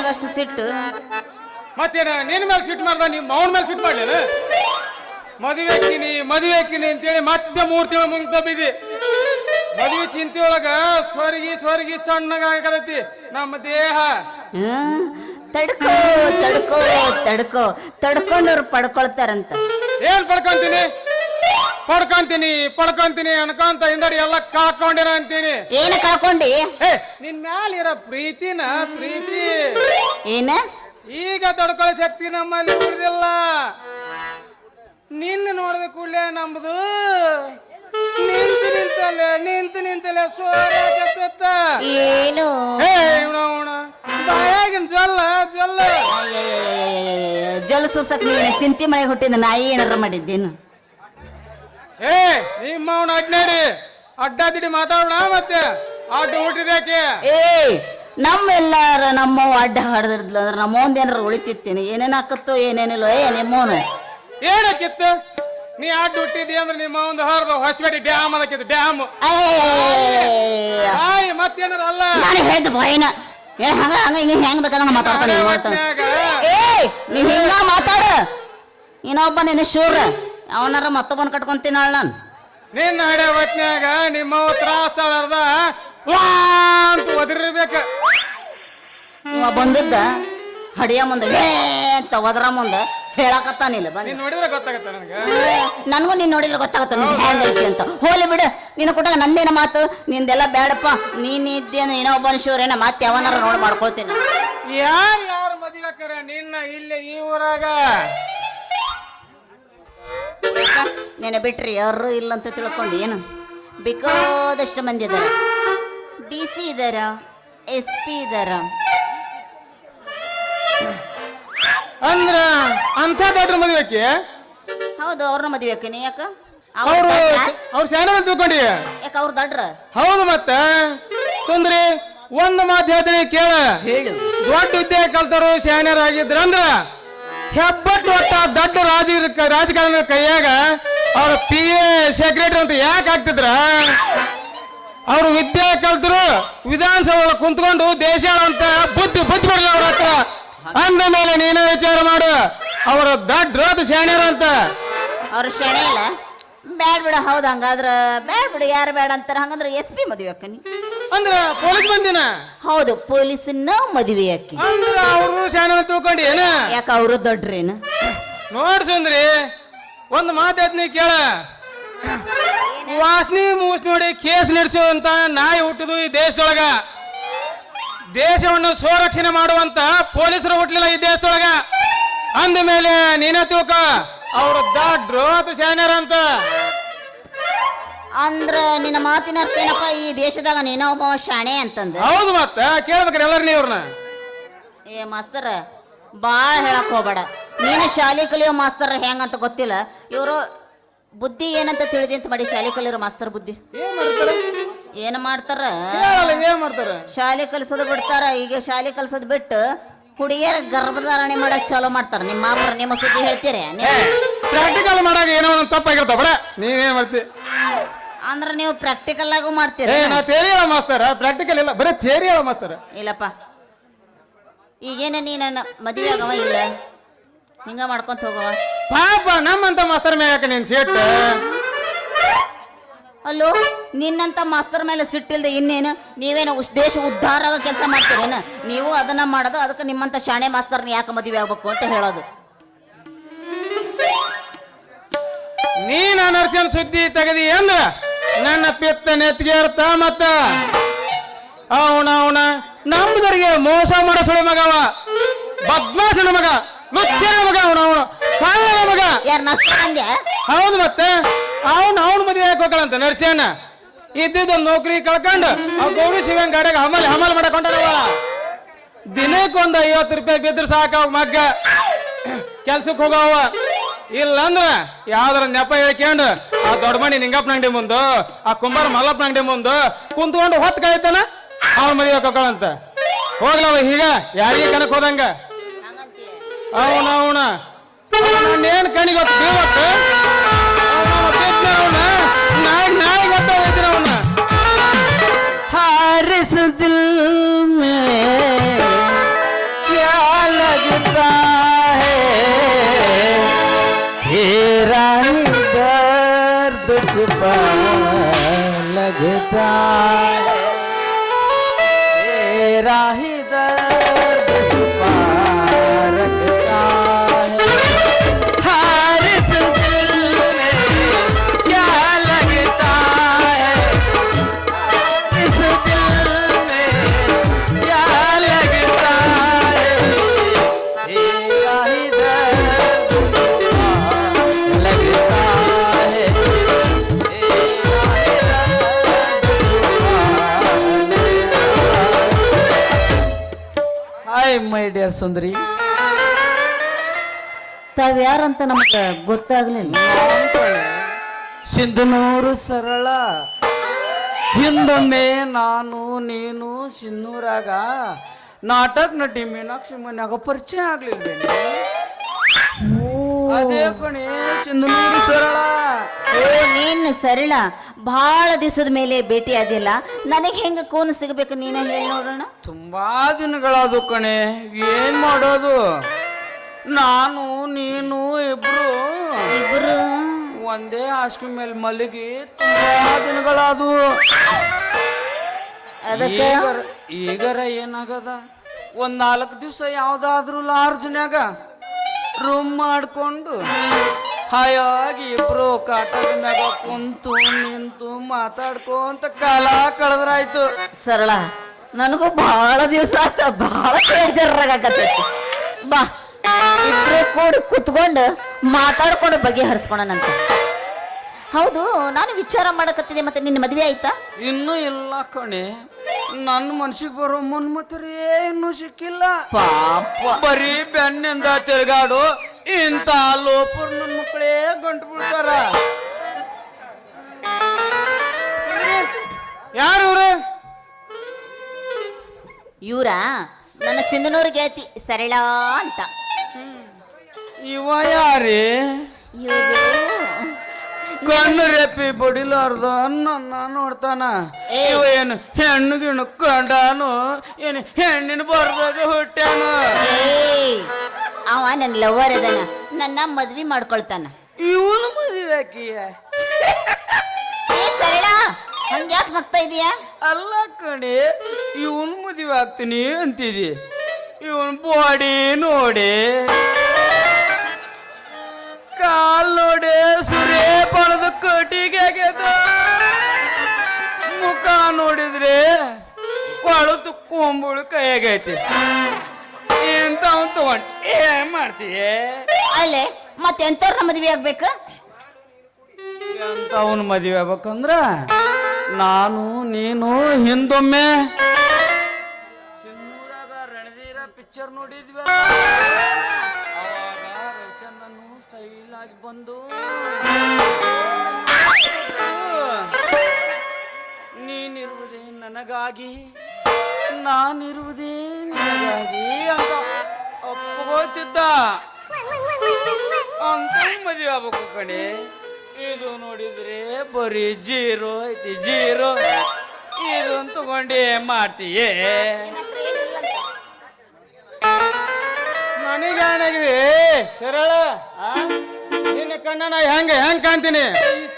ನಿನಗಷ್ಟು ಸಿಟ್ಟು ಮತ್ತೇನ ನಿನ್ನ ಮೇಲೆ ಸಿಟ್ಟು ಮಾಡ್ದ ನಿಮ್ಮ ಅವನ ಮೇಲೆ ಸಿಟ್ಟು ಮಾಡ್ಲೇನ ಮದುವೆ ಹಾಕಿನಿ ಅಂತೇಳಿ ಮತ್ತೆ 3 ತಿಂಗಳು ಮುಂದೆ ತಬ್ಬಿದಿ ಮದುವೆ ಚಿಂತೆ ಒಳಗ ಸ್ವರ್ಗಿ ಸಣ್ಣಗಾಗತೈತಿ ನಮ್ಮ ದೇಹ ತಡ್ಕೋ ತಡ್ಕೋ ತಡ್ಕೋ ತಡ್ಕೊಂಡವ್ರು ಪಡ್ಕೊಳ್ತಾರಂತ ಏನ್ ಪಡ್ಕೊಂತೀನಿ ಅನ್ಕೊಂತ ಹಿಂದಡಿ ಎಲ್ಲ ಕಾಕೊಂಡೇನ ಅಂತೀನಿ ಏನ ಕಳ್ಕೊಂಡಿ ನಿನ್ ಮ್ಯಾಲಿರೋ ಪ್ರೀತಿ ಏನ ಈಗ ತಡ್ಕೊಳ್ಳೋ ಶಕ್ತಿ ನಮ್ಮಲ್ಲಿ ಉಳಿದಿಲ್ಲ ನಿನ್ನ ನೋಡಿದ ಕೂಡಲೇ ನಮ್ದು ನಿಂತಲೆ ಸೋರ ಏನು ಬಾಯಾಗಿನ ಜೊಲ್ಲ ಜಲ ಸುರ್ಸಕ್ ನೀನು ಚಿಂತೆ ಮಳೆ ಹುಟ್ಟಿದ ನಾಯಿ ಏನಾರ ಮಾಡಿದ್ದೇನು ನಿಮ್ಮ ಅವನ ಅಡ್ನಾಡಿ ಅಡ್ಡಾದಿಡಿ ಮಾತಾಡೋಣ ಮತ್ತೆ ಅಡ್ಡ ಹುಟ್ಟಿದಾಕೆ ನಮ್ಮೆಲ್ಲಾರ ನಮ್ಮವ್ ಅಡ್ಡ ಹಾಡದಿರ್ದ್ಲ ಅಂದ್ರೆ ನಮ್ಮೊಂದ್ ಏನಾರ ಉಳಿತಿತ್ತೇನೆ ಏನೇನ್ ಹಾಕತ್ತೋ ಏನೇನಿಲ್ಲೋ ನಿಮ್ಮವನು ಏನಕ್ಕಿತ್ತು ನೀ ಅಡ್ಡ ಹುಟ್ಟಿದಿ ಅಂದ್ರೆ ನಿಮ್ಮ ಒಂದು ಹರಿದು ಹೊಸಬೇಡಿ ಡ್ಯಾಮ್ ಅದಕ್ಕಿತ್ತು ಡ್ಯಾಮ್ ಮತ್ತೇನಾರ ಅಲ್ಲ ನಾನು ಹೇಳ್ದೆ ಬಾಯಿನ ಹಂಗ ಹೆಂಗ್ ಬೇಕಾದಂಗ ಮಾತಾಡ್ತಾನೆ ನೀ ಹಿಂಗ ಮಾತಾಡ ಇನ್ನೊಬ್ಬ ನಿನ್ನ ಶೂರ ಅವನಾರ ಮತ್ತೊಬ್ಬನ ಕಟ್ಕೊಂತೀನಿ ನಾನು ನಿನ್ನ ಹಡೆ ಹೊತ್ನ್ಯಾಗ ನಿಮ್ಮ ತ್ರಾಸ ಅಂತ ಒದರಿರ್ಬೇಕ ಇವ ಬಂದದ್ದ ಹಡಿಯ ಮುಂದೆ ಅಂತ ಒದರ ಮುಂದೆ ಹೇಳಕತ್ತಾನಿಲ್ಲ ನೀನ್ ನೋಡಿದ್ರೆ ಗೊತ್ತಾಗತ್ತ ನನಗೂ ನೀನ್ ನೋಡಿದ್ರೆ ಗೊತ್ತಾಗತ್ತ ಹೆಂಗೈತಿ ಅಂತ ಹೋಲಿ ಬಿಡು ನಿನ್ನ ಕೊಟ್ಟಾಗ ನಂದೇನ ಮಾತು ನಿಂದೆಲ್ಲ ಬೇಡಪ್ಪ ನೀನ್ ಇದ್ದೆ ಇನ್ನೊಬ್ಬನ ಶಿವರೇನ ಮತ್ತೆ ಯಾವನಾರ ನೋಡಿ ಮಾಡ್ಕೊಳ್ತೀನಿ ಯಾರು ಮದುವೆ ನಿನ್ನ ಇಲ್ಲೇ ಈ ಊರಾಗ ನೆನೆ ಬಿಟ್ರಿ ಯಾರು ಇಲ್ಲ ಅಂತ ತಿಳ್ಕೊಂಡು ಏನು ಬೇಕಾದಷ್ಟು ಮಂದಿ ಇದಾರ DC ಇದಾರ SP ಇದಾರ ಅಂದ್ರ ಅಂತ ದೊಡ್ಡ ಮದುವೆಕ್ಕೆ ಹೌದು ಅವ್ರನ್ನ ಮದುವೆ ಹಾಕಿನಿ ಯಾಕ ಅವ್ರು ಶಾನೆ ಅಂತ ತಿಳ್ಕೊಂಡಿ ಯಾಕ ಅವ್ರು ದಡ್ರ ಹೌದು ಮತ್ತೆ ಸುಂದ್ರಿ ಒಂದು ಮಾತು ಹೇಳ್ತೀನಿ ಕೇಳ ಹೇಳು ದೊಡ್ಡ ಹುದ್ದೆ ಕಲ್ತರು ಶಾನ್ಯರಾಗಿದ್ರ ಅಂದ್ರ ಹೆಬ್ಬಟ್ಟು ಒಟ್ಟ ದೊಡ್ಡ ರಾಜಕಾರಣ ಕೈಯಾಗ ಅವ್ರ PA ಸೆಕ್ರೆಟರಿ ಅಂತ ಯಾಕೆ ಆಗ್ತಿದ್ರ ಅವ್ರು ವಿದ್ಯೆ ಕಲ್ತರು ವಿಧಾನಸಭೆ ಕುಂತ್ಕೊಂಡು ದೇಶ ಅಂತ ಬುದ್ಧಿ ಬಿಡಲ್ಲ ಅವ್ರ ಹತ್ರ ಅಂದ ಮೇಲೆ ನೀನೇ ವಿಚಾರ ಮಾಡು ಅವ್ರ ದೊಡ್ಡ ಶಾನ್ಯರ ಅಂತ ಅವ್ರ ಶಣೆ ಇಲ್ಲ ಬ್ಯಾಡ್ ಬಿಡ ಹೌದು ಹಂಗಾದ್ರ ಬ್ಯಾಡ್ ಬಿಡು ಯಾರು ಬೇಡ ಅಂತಾರ ಹಂಗಂದ್ರ SP ಮದುವೆ ಹಾಕನಿ ಅಂದ್ರ ಪೊಲೀಸ್ ಬಂದಿನ ಹೌದು ಪೊಲೀಸನ್ನ ಮದುವೆ ಹಾಕಿ ಅಂದ್ರ ಅವ್ರು ಶಾನ್ಯರ ತಿಳ್ಕೊಂಡಿ ಏನ ಯಾಕ ಅವರು ದೊಡ್ಡ್ರೇನ ನೋಡ್ಸಂದ್ರಿ ಒಂದು ಮಾತಾಡ್ನಿ ಕೇಳ ವಾಸನಿ ಮೂಸ್ ನೋಡಿ ಕೇಸ್ ನಡೆಸುವಂತ ನಾಯಿ ಹುಟ್ಟಿದು ಈ ದೇಶದೊಳಗ ದೇಶವನ್ನು ಸಂರಕ್ಷಣೆ ಮಾಡುವಂತ ಪೊಲೀಸರು ಹುಟ್ಟಲಿಲ್ಲ ಈ ದೇಶದೊಳಗ ಅಂದ ಮೇಲೆ ನೀನ ತಿಳ್ಕ ಅವ್ರ ದೊಡ್ಡ ಅಥವಾ ಶಾನ್ಯರ ಅಂತ ಅಂದ್ರ ನಿನ್ನ ಮಾತಿನ ಅರ್ಥ ಏನಪ್ಪ ಈ ದೇಶದಾಗ ನೀನ ಒಬ್ಬ ಶಾಣೆ ಅಂತಂದ ಹೌದು ಮತ್ತ ಕೇಳ್ಬೇಕ್ರಿ ಎಲ್ಲಾರು ಇವ್ರನ್ನ ಮಾಸ್ತರ ಬಾಳ ಹೇಳಕ್ ಹೋಗ್ಬೇಡ ನೀನು ಶಾಲೆ ಕಲಿಯೋ ಮಾಸ್ತರ್ ಹೆಂಗಂತ ಗೊತ್ತಿಲ್ಲ ಇವರು ಬುದ್ಧಿ ಏನಂತ ತಿಳಿದಿ ಅಂತ ಮಾಡಿ ಶಾಲೆ ಕಲಿಯೋ ಮಾಸ್ತರ್ ಬುದ್ಧಿ ಏನ್ ಮಾಡ್ತಾರ ಶಾಲೆ ಕಲಿಸೋದು ಬಿಡ್ತಾರ ಈಗ ಶಾಲೆ ಕಲಿಸೋದು ಬಿಟ್ಟು ಹುಡುಗಿಯರ ಗರ್ಭಧಾರಣೆ ಮಾಡಕ್ ಚಾಲೂ ಮಾಡ್ತಾರ ನಿಮ್ಮ ಸುದ್ದಿ ಹೇಳ್ತೀರಿ ಪ್ರಾಕ್ಟಿಕಲ್ ಮಾಡಾಗ ಏನೋ ಒಂದು ತಪ್ಪಾಗಿರ್ತಾವ ಬಡ ನೀವೇನ್ ಮಾಡ್ತಿ ಅಂದ್ರ ನೀವು ಪ್ರಾಕ್ಟಿಕಲ್ ಆಗು ಮಾಡ್ತೀರ ಮಾಸ್ತರ ಪ್ರಾಕ್ಟಿಕಲ್ ಇಲ್ಲ ಬರೀ ಥಿಯರಿ ಅವ ಮಾಸ್ತರ ಇಲ್ಲಪ್ಪ ಈಗೇನ ನೀ ನನ್ನ ಮದುವೆ ಆಗವ ಇಲ್ಲ ಹಿಂಗ ಮಾಡ್ಕೊಂತ ಹೋಗವ ಪಾಪ ನಮ್ಮಂತ ಮಾಸ್ತರ್ ಮ್ಯಾಕ ನೀನ್ ಸೇಟ್ ಅಲ್ಲೋ ನಿನ್ನಂತ ಮಾಸ್ತರ್ ಮೇಲೆ ಸಿಟ್ಟಿಲ್ದೆ ಇನ್ನೇನು ನೀವೇನು ದೇಶ ಉದ್ಧಾರ ಆಗೋ ಕೆಲಸ ಮಾಡ್ತೀರೇನು ನೀವು ಅದನ್ನ ಮಾಡೋದು ಅದಕ್ಕೆ ನಿಮ್ಮಂತ ಶಾಣೆ ಮಾಸ್ತರ್ನ ಯಾಕೆ ಮದುವೆ ಆಗ್ಬೇಕು ಅಂತ ಹೇಳೋದು ನೀನ ನರ್ಸನ್ ಸುದ್ದಿ ತೆಗದಿ ಅಂದ್ರ ನನ್ನ ಪಿತ್ತ ನೆತ್ತಿಗೆ ಅರ್ಥ ಮತ್ತ ಅವನ ನಮ್ಮದರಿಗೆ ಮೋಸ ಮಾಡೋ ಸುಳಿ ಮಗವ ಬದ್ಮಾಸನ ಮಗ ಮುಚ್ಚಿನ ಮಗ ಅವನು ಕಾಯನ ಮಗ ಯಾರು ನರ್ಸಂದ್ಯ ಹೌದು ಮತ್ತೆ ಅವನು ಮದುವೆ ಹಾಕೋಕಳಂತ ನರ್ಸನ ಇದ್ದಿದ್ದ ನೌಕರಿ ಕಳ್ಕೊಂಡು ಅವ್ ಗೌರಿ ಶಿವನ್ ಗಾಡಿಯಾಗ ಹಮಲ್ ಮಾಡಕೊಂಡವ ದಿನಕ್ಕೊಂದು 50 ರೂಪಾಯಿ ಬಿದ್ರೆ ಸಾಕ ಮಗ್ಗ ಕೆಲ್ಸಕ್ಕೆ ಹೋಗವ ಇಲ್ಲಂದ್ರ ಯಾವ್ದಾರ ನೆಪ ಹೇಳ್ಕೊಂಡು ಆ ದೊಡ್ಡ ಮಣಿ ನಿಂಗಪ್ಪನ ಅಂಗಡಿ ಮುಂದು ಆ ಕುಂಬಾರ ಮಲ್ಲಪ್ಪನ ಅಂಗಡಿ ಮುಂದು ಕುಂತ್ಕೊಂಡು ಹೊತ್ತು ಕಾಯ್ತಾನ ಅವ್ನ ಮದುವೆ ಹಾಕೋಕಳಂತ ಹೋಗ್ಲವ ಈಗ ಯಾರಿಗೆ ಕನಕ್ ಹೋದಂಗ ಅವನ ಏನ್ ಕಣಿ ಗೊತ್ತು ನಾಯಿ ಗೊತ್ತಾಗೈತಿ ಅವನ ಹಾರಿಸುದಿಲ್ है ये राही दर्द छुपा रखता है हर इस दिल में क्या लगता है इस दिल में क्या लगता है ये राही दर्द छुपा लगता है ಹಾಯ್ ಮೈ ಡಿಯರ್ ಸುಂದರಿ ತಾವ್ಯಾರಂತ ನಮ್ಗೆ ಗೊತ್ತಾಗ್ಲಿಲ್ಲ. ಸಿಂಧನೂರು ಸರಳ ಹಿಂದೊಮ್ಮೆ ನಾನು ನೀನು ಸಿನ್ನೂರಾಗ ನಾಟಕ ನಟಿ ಮೀನಾಕ್ಷಿ ಮನ್ಯಾಗ ಪರಿಚಯ ಆಗ್ಲಿಲ್ವೇನೆ ಅದೇ ಕಣೆ ಸಿಂಧನೂರು ಸರಳ ನೀನ್ ಸರಳ ಬಹಳ ದಿವಸದ ಮೇಲೆ ಭೇಟಿ ಆದಿಲ್ಲ. ನನಗೆ ಹೆಂಗ ಕೋನ್ ಸಿಗಬೇಕು ನೀನ ಹೇಳಿ ನೋಡೋಣ. ತುಂಬಾ ದಿನಗಳಾದು ಕಣೆ ಏನ್ ಮಾಡೋದು ನಾನು ನೀನು ಇಬ್ರು ಒಂದೇ ಹಾಸಿಗೆ ಮೇಲೆ ಮಲಗಿ ತುಂಬಾ ದಿನಗಳಾದವು ಅದಕ್ಕೆ ಈಗರ ಏನಾಗದ ಒಂದ್ 4 ದಿವಸ ಯಾವ್ದಾದ್ರು ಲಾರ್ಜ್ನ್ಯಾಗ ರೂಮ್ ಮಾಡ್ಕೊಂಡು ಹಾಯಾಗಿ ಇಬ್ರು ಕಾಟದ ಮ್ಯಾಗ ಕುಂತು ನಿಂತು ಮಾತಾಡ್ಕೊಂತ ಕಾಲ ಕಳೆದ್ರಾಯ್ತು. ಸರಳ ನನಗೂ ಬಹಳ ದಿವಸ ಆತ, ಬಹಳ ಬೇಜಾರಾಗತ್ತೈತಿ. ಬಾ ಇಬ್ರು ಕೂಡಿ ಕುತ್ಕೊಂಡು ಮಾತಾಡ್ಕೊಂಡು ಬಗೆಹರಿಸ್ಕೊಳನಂತ. ಹೌದು, ನಾನು ವಿಚಾರ ಮಾಡಕತ್ತಿದೆ, ಮತ್ತೆ ನಿನ್ನ ಮದ್ವೆ ಆಯ್ತಾ? ಇನ್ನೂ ಇಲ್ಲ ಕಣೆ, ನನ್ನ ಮನ್ಸಿಗೆ ಬರೋ ಮುನ್ಮತರೇ ಇನ್ನೂ ಸಿಕ್ಕಿಲ್ಲ. ಪಾಪ ಬರೀ ಬೆನ್ನಿಂದ ತಿರುಗಾಡು ಇಂಥ ಲೋಪರ್ ನನ್ನ ಮಕ್ಕಳೇ ಗಂಟು ಬಿಡ್ತಾರ. ಯಾರು ಇವ್ರು? ಇವ್ರ ನನ್ನ ಸಿಂಧನೂರು ಗೆಳತಿ ಸರಳ ಅಂತ. ಇವ ಯಾರೇ ಇವ್ರು ಕಣ್ಣು ರೆಪ್ಪಿ ಬಡಿಲಾರ್ದ ನನ್ನ ನೋಡ್ತಾನ. ಇವ ಏನು ಹೆಣ್ಣು ಗಿಣ್ಣು ಕಂಡಾನು ಏನು ಹೆಣ್ಣಿನ ಬರ್ದಾಗ ಹುಟ್ಟ್ಯಾನು. ಏಯ್, ಅವ ನನ್ನ ಲವರ್ ಅದನ, ನನ್ನ ಮದ್ವಿ ಮಾಡ್ಕೊಳ್ತಾನ. ಇವನು ಮದುವೆ ಆಕಿಯ ಏ ಸರಳ, ಹಂಗ್ಯಾಕ್ ನಗ್ತಾ ಇದೀಯಾ? ಅಲ್ಲ ಕಣೆ, ಇವನು ಮದುವೆ ಆಗ್ತೀನಿ ಅಂತಿದಿ. ಇವನ್ ಬಾಡಿ ನೋಡಿ, ಕಾಲ್ ನೋಡಿ ಸುರೇ ಪಡೆದ ಕಟಿಗೆ ಆಗ್ಯದ. ಮುಖ ನೋಡಿದ್ರೆ ಕೊಳತು ಕೊಂಬುಳು ಕೈಯಾಗೈತಿ. ಇಂಥವನ್ ತಗೊಂಡು ಏನ್ ಮಾಡ್ತೀಯ? ಅಲ್ಲೇ ಮತ್ತೆ ಎಂತವ್ರನ್ನ ಮದ್ವೆ ಆಗ್ಬೇಕು? ಎಂಥವನ್ ಮದುವೆ ಆಗ್ಬೇಕಂದ್ರ ನಾನು ನೀನು ಹಿಂದೊಮ್ಮೆ ಸಿನ್ನೂರಾಗ ರಣಧೀರ ಪಿಕ್ಚರ್ ನೋಡಿದ್ವಿ. ಅವಾಗ ರವಿಚಂದ್ರನ್ ಸ್ಟೈಲ್ ಆಗಿ ಬಂದು ನೀನಿರುವುದೇ ನನಗಾಗಿ, ನಾನಿರುವುದೇ ನಿನಗಾಗಿ ಅಂತ ಒಪ್ಪಿಕೊಳ್ತಿದ್ದ. ಅಂತ ಮದುವೆ ಆಗ್ಬೇಕು ಕಣೆ. ಇದು ನೋಡಿದ್ರೆ ಬರೀ ಜೀರೋ ಐತಿ, ಜೀರೋ. ಇದು ತಗೊಂಡೇ ಮಾಡ್ತೀಯೇ? ನನಗೇನಾಗಿದೆ ಸರಳ? ನಿನ್ನ ಕಣ್ಣ ನಾ ಹೆಂಗ್ ಕಾಣ್ತೀನಿ?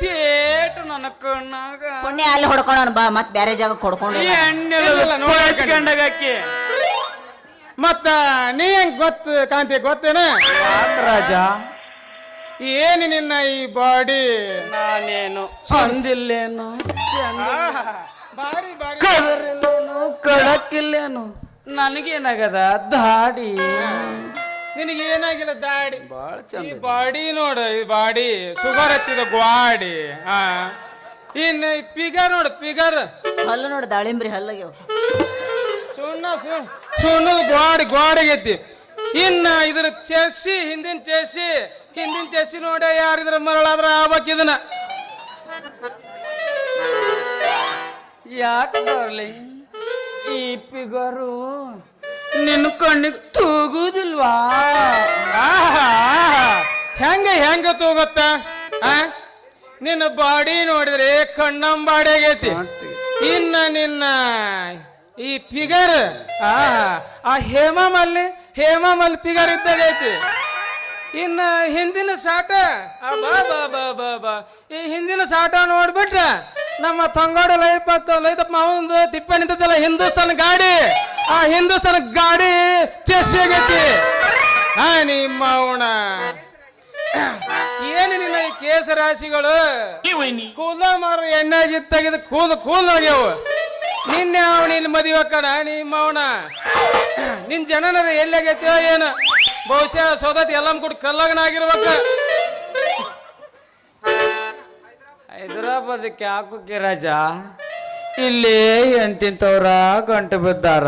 ಚೇಟು ನನ್ನ ಕಣ್ಣಾಗ ಪುಣ್ಯ ಅಲ್ಲಿ ಹೊಡ್ಕೊಂಡ ಬಾ, ಮತ್ ಬೇರೆ ಜಾಗ ಕೊಡ್ಕೊಂಡು. ಕಂಡಾಗಕ್ಕೆ ಮತ್ತ ನೀ ಹೆಂಗ್ ಕಾಂತಿ ಗೊತ್ತೇನ? ರಾಜ, ಏನು ನಿನ್ನ ಈ ಬಾಡಿ? ನಾನೇನು ಅಂದಿಲ್ಲೇನು, ಬಾರಿ ಬಾರಿ ಕದರಿಲ್ಲೇನು, ಕಡಕ್ಕಿಲ್ಲೇನು, ನನಗೇನಾಗದ ದಾಡಿ. ನಿನಗೆ ಏನಾಗಿಲ್ಲ ದಾಡಿ, ಬಾಳ ಈ ಚಂದ. ಬಾಡಿ ನೋಡ, ಈ ಬಾಡಿ ಶುಗರ್ ಹತ್ತಿದ ಗ್ವಾಡಿ. ಇನ್ನು ಈ ಫಿಗರ್ ನೋಡು, ಫಿಗರ್ ಹಲ್ಲು ನೋಡಿ ದಾಳಿಂಬ್ರಿ ಹಲ್ಲಾಗ್ಯಾವ. ಸುಣ್ಣ ಗ್ವಾಡಿಗೈತಿ. ಇನ್ನ ಇದ್ರ ಚೆಸ್ಸಿ, ಹಿಂದಿನ ಚೆಸ್ಸಿ ನೋಡ, ಯಾರಿದ್ರ ಮರಳಾದ್ರ ಆಗ್ಬೇಕ್ ಇದನ್ನ. ಯಾಕೆ ಡಾರ್ಲಿಂಗ್ ಈ ಫಿಗರು ನಿನ್ನ ಕಣ್ಣಿಗೆ ತೂಗುದಿಲ್ವಾ? ಹೆಂಗ ತೂಗತ್ತ? ನಿನ್ನ ಬಾಡಿ ನೋಡಿದ್ರೆ ಕಣ್ಣಂಬಾಡಿ ಆಗೈತಿ. ಇನ್ನ ನಿನ್ನ ಈ ಫಿಗರ್ ಆ ಹೇಮಾಮಲ್ಲಿ ಫಿಗರ್ ಇದ್ದಾಗೈತಿ. ಇನ್ನ ಹಿಂದಿನ ಸಾಟ ಬಾ ಬಾ ಬಾ ಬಾ ಬಾ ಈ ಹಿಂದಿನ ಸಾಟ ನೋಡ್ಬಿಟ್ರ ನಮ್ಮ ತಂಗೋಡ ಲೈತಪ್ಪ ಮಾವಂದು ತಿಪ್ಪೆ ನಿಂತದಲ್ಲ ಹಿಂದೂಸ್ತಾನ ಗಾಡಿ ಆ ಹಿಂದೂಸ್ತಾನ ಗಾಡಿ ಚೆಸ್ ಆಗೈತಿ ನಿಮ್ಮ ಅವನ ಏನು ನಿನ್ನ ಈ ಕೇಸ ರಾಶಿಗಳು ಕೂದ ಮಾರು ಎಣ್ಣೆ ತೆಗೆದು ಕೂಲ್ ಆಗ್ಯಾವ ನಿನ್ನೆ ಅವನ ಇಲ್ಲಿ ಮದುವೆ ಕಡ ನಿಮ್ಮ ಅವನ ನಿನ್ ಜನನರ ಎಲ್ಲಾಗೈತೋ ಏನು ಬಹುಶಃ ಸೋದತಿ ಎಲ್ಲ ಕೂಡ ಕಲ್ಲಗನ ಆಗಿರ್ಬೇಕ ಹೈದರಾಬಾದಕ್ಕೆ ಹಾಕೋಕೆ ರಾಜ ಇಲ್ಲಿ ಎಂತಿಂತವ್ರ ಗಂಟು ಬಿದ್ದಾರ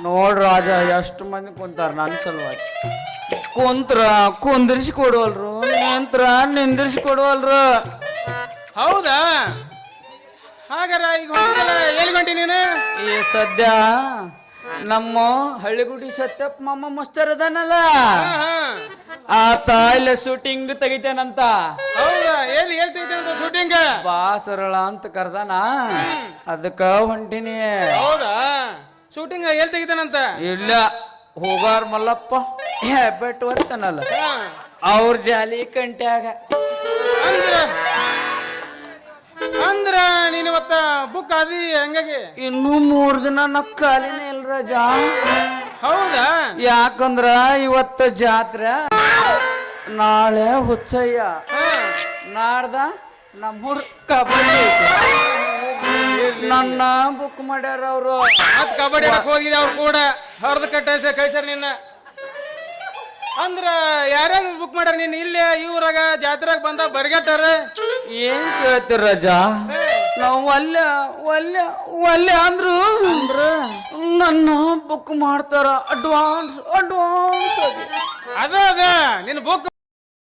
ನೋಡ್ ರಾಜ ಎಷ್ಟು ಮಂದಿ ಕುಂತಾರ ನನ್ನ ಸಲುವಾಗಿ ಕುಂತ್ರ ಕುಂದಿರಿಸಿ ಕೊಡುವಲ್ರು ನಿಂತ್ರ ನಿಂದಿರಿಸಿ ಕೊಡುವಲ್ರು ಹೌದಾ ಹಾಗಾರ ಈಗ ಎಲ್ಲಿ ಗಂಟಿ ನೀನು ಈ ಸದ್ಯ ನಮ್ಮ ಹಳ್ಳಿಗುಡಿ ಸತ್ಯಪ್ಪ ಮಾಮ ಮಸ್ತರ್ ಅದಾನಲ್ಲ ಆತ ಇಲ್ಲ ಶೂಟಿಂಗ್ ತೆಗಿತೇನಂತ ಹೌದಾ ಎಲ್ಲಿ ಹೇಳ್ತಿದ್ದೆ ಶೂಟಿಂಗ್ ಬಾ ಸರಳ ಅಂತ ಕರ್ದಾನ ಅದಕ್ಕ ಹೊಂಟಿನಿ ಹೌದಾ ಶೂಟಿಂಗ್ ಎಲ್ಲಿ ತೆಗಿತಾನಂತ ಇಲ್ಲ ಹೋಗಾರ ಮಲ್ಲಪ್ಪ ಹೆಬ್ಬೆಟ್ಟು ಒತ್ತನಲ್ಲ ಅವ್ರ ಜಾಲಿ ಕಂಟ್ಯಾಗ ಅಂದ್ರ ನೀನ್ ಇವತ್ತ ಬುಕ್ ಆದಿ ಹಂಗಾಗಿ ಇನ್ನೂ 3 ದಿನ ನಕ್ಕಾಲಿನ ಇಲ್ಲ ರಾಜ ಹೌದಾ ಯಾಕಂದ್ರ ಇವತ್ತ ಜಾತ್ರೆ ನಾಳೆ ಹುಚ್ಚಯ್ಯ ನಾಡ್ದ ನಮ್ಮೂರ್ ಕಬಡ್ಡಿ ನನ್ನ ಬುಕ್ ಮಾಡ್ಯಾರ ಅವರು ಮತ್ ಕಬಡ್ಡಿ ಹೋಗಿದ್ದೆ ಅವ್ರು ಕೂಡ ಹರ್ದ ಕೈಸರ್ ನಿನ್ನ ಅಂದ್ರ ಯಾರ್ಯಾರು ಬುಕ್ ಮಾಡ್ಯಾರ ನೀನ್ ಇಲ್ಲೇ ಇವ್ರಾಗ ಜಾತ್ರೆಗೆ ಬಂದ ಬರ್ಗೆಟ್ಟಾರ ಏನ್ ಕೇಳ್ತೀರ ರಾಜ ನಾವು ಒಲ್ಲೆ ಅಂದ್ರು ನನ್ನ ಬುಕ್ ಮಾಡ್ತಾರ ಅಡ್ವಾನ್ಸ್ ಅದ ನಿನ್ ಬುಕ್